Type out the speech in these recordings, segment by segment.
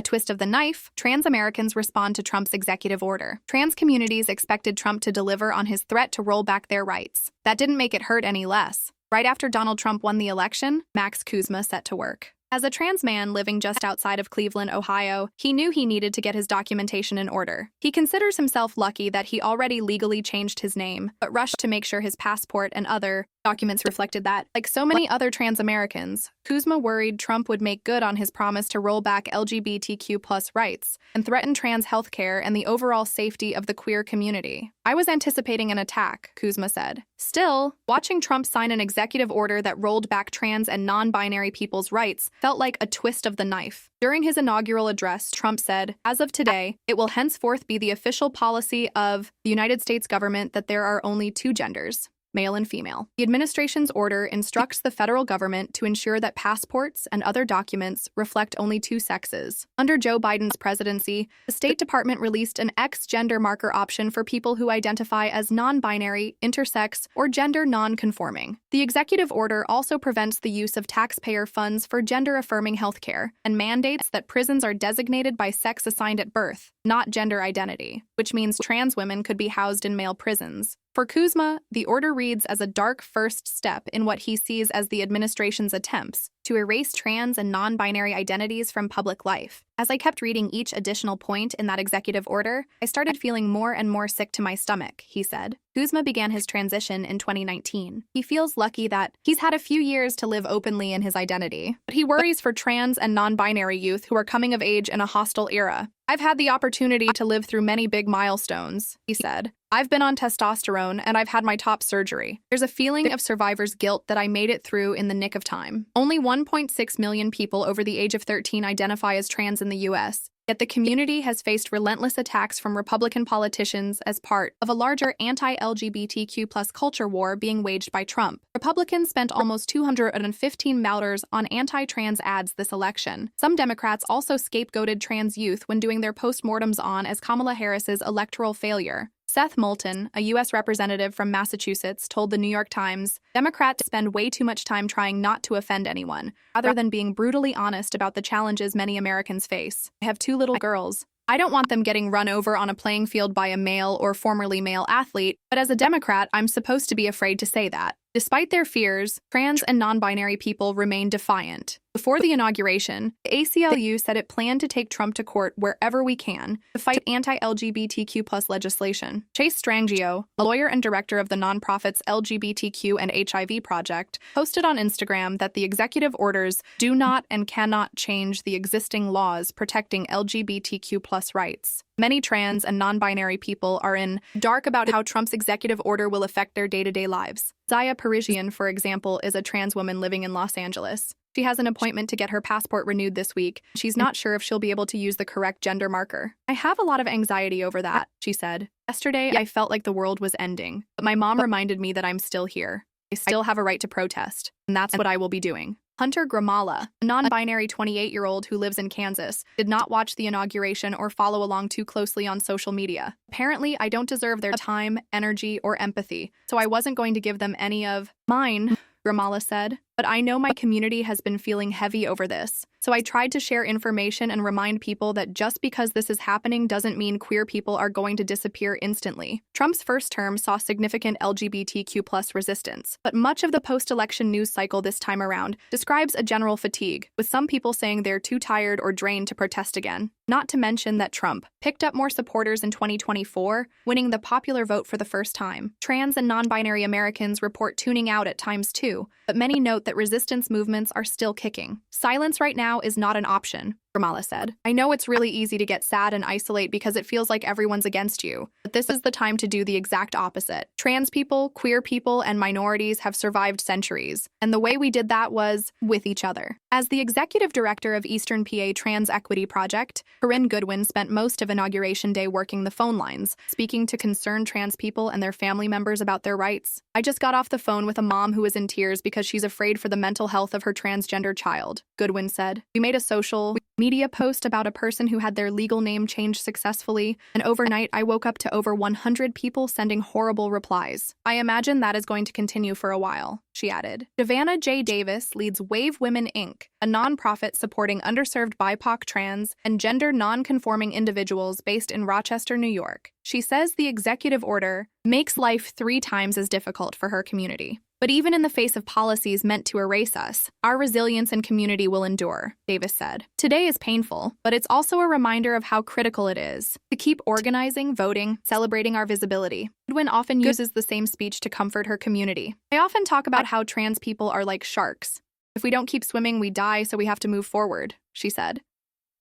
twist of the knife, trans Americans respond to Trump's executive order. Trans communities expected Trump to deliver on his threat to roll back their rights. That didn't make it hurt any less. Right after Donald Trump won the election, Max Kuzma set to work. As a trans man living just outside of Cleveland, Ohio, he knew he needed to get his documentation in order. He considers himself lucky that he already legally changed his name, but rushed to make sure his passport and other documents reflected that. Like so many other trans Americans, Kuzma worried Trump would make good on his promise to roll back LGBTQ+ rights and threaten trans healthcare and the overall safety of the queer community. I was anticipating an attack, Kuzma said. Still, watching Trump sign an executive order that rolled back trans and non-binary people's rights felt like a twist of the knife. During his inaugural address, Trump said, "As of today, it will henceforth be the official policy of the United States government that there are only two genders, male and female." The administration's order instructs the federal government to ensure that passports and other documents reflect only two sexes. Under Joe Biden's presidency, the State Department released an X-gender marker option for people who identify as non-binary, intersex, or gender non-conforming. The executive order also prevents the use of taxpayer funds for gender-affirming healthcare and mandates that prisons are designated by sex assigned at birth, not gender identity, which means trans women could be housed in male prisons. For Kuzma, the order reads as a dark first step in what he sees as the administration's attempts to erase trans and non-binary identities from public life. As I kept reading each additional point in that executive order, I started feeling more and more sick to my stomach, he said. Kuzma began his transition in 2019. He feels lucky that he's had a few years to live openly in his identity, but he worries for trans and non-binary youth who are coming of age in a hostile era. "I've had the opportunity to live through many big milestones," he said. "I've been on testosterone and I've had my top surgery. There's a feeling of survivor's guilt that I made it through in the nick of time. Only 1.6 million people over the age of 13 identify as trans in the U.S., yet the community has faced relentless attacks from Republican politicians as part of a larger anti-LGBTQ+ culture war being waged by Trump. Republicans spent almost $215 on anti-trans ads this election. Some Democrats also scapegoated trans youth when doing their postmortems on as Kamala Harris's electoral failure. Seth Moulton, a U.S. representative from Massachusetts, told the New York Times, "Democrats spend way too much time trying not to offend anyone, rather than being brutally honest about the challenges many Americans face. I have two little girls. I don't want them getting run over on a playing field by a male or formerly male athlete, but as a Democrat, I'm supposed to be afraid to say that." Despite their fears, trans and non-binary people remain defiant. Before the inauguration, the ACLU said it planned to take Trump to court wherever we can to fight anti-LGBTQ+ legislation. Chase Strangio, a lawyer and director of the nonprofit's LGBTQ and HIV project, posted on Instagram that the executive orders do not and cannot change the existing laws protecting LGBTQ+ rights. Many trans and non-binary people are in dark about how Trump's executive order will affect their day-to-day lives. Zaya Parisian, for example, is a trans woman living in Los Angeles. She has an appointment to get her passport renewed this week. She's not sure if she'll be able to use the correct gender marker. "I have a lot of anxiety over that," she said. "Yesterday, I felt like the world was ending, but my mom reminded me that I'm still here. I still have a right to protest, and that's what I will be doing." Hunter Gramala, a non-binary 28-year-old who lives in Kansas, did not watch the inauguration or follow along too closely on social media. "Apparently, I don't deserve their time, energy, or empathy, so I wasn't going to give them any of mine," Gramala said. "But I know my community has been feeling heavy over this, so I tried to share information and remind people that just because this is happening doesn't mean queer people are going to disappear instantly." Trump's first term saw significant LGBTQ+ resistance, but much of the post-election news cycle this time around describes a general fatigue, with some people saying they're too tired or drained to protest again. Not to mention that Trump picked up more supporters in 2024, winning the popular vote for the first time. Trans and non-binary Americans report tuning out at times too, but many note that resistance movements are still kicking. "Silence right now is not an option," Gramala said. "I know it's really easy to get sad and isolate because it feels like everyone's against you, but this is the time to do the exact opposite. Trans people, queer people, and minorities have survived centuries, and the way we did that was with each other." As the executive director of Eastern PA Trans Equity Project, Corinne Goodwin spent most of Inauguration Day working the phone lines, speaking to concerned trans people and their family members about their rights. "I just got off the phone with a mom who was in tears because she's afraid for the mental health of her transgender child," Goodwin said. "We made a social Media post about a person who had their legal name changed successfully, and overnight I woke up to over 100 people sending horrible replies. I imagine that is going to continue for a while, she added. Giovanna J. Davis leads Wave Women Inc., a nonprofit supporting underserved BIPOC, trans, and gender non-conforming individuals based in Rochester, New York. She says the executive order makes life 3 times as difficult for her community. But even in the face of policies meant to erase us, our resilience and community will endure, Davis said. Today is painful, but it's also a reminder of how critical it is to keep organizing, voting, celebrating our visibility. Goodwin often uses the same speech to comfort her community. I often talk about how trans people are like sharks. If we don't keep swimming, we die, so we have to move forward, she said.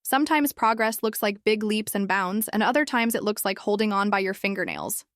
Sometimes progress looks like big leaps and bounds, and other times it looks like holding on by your fingernails.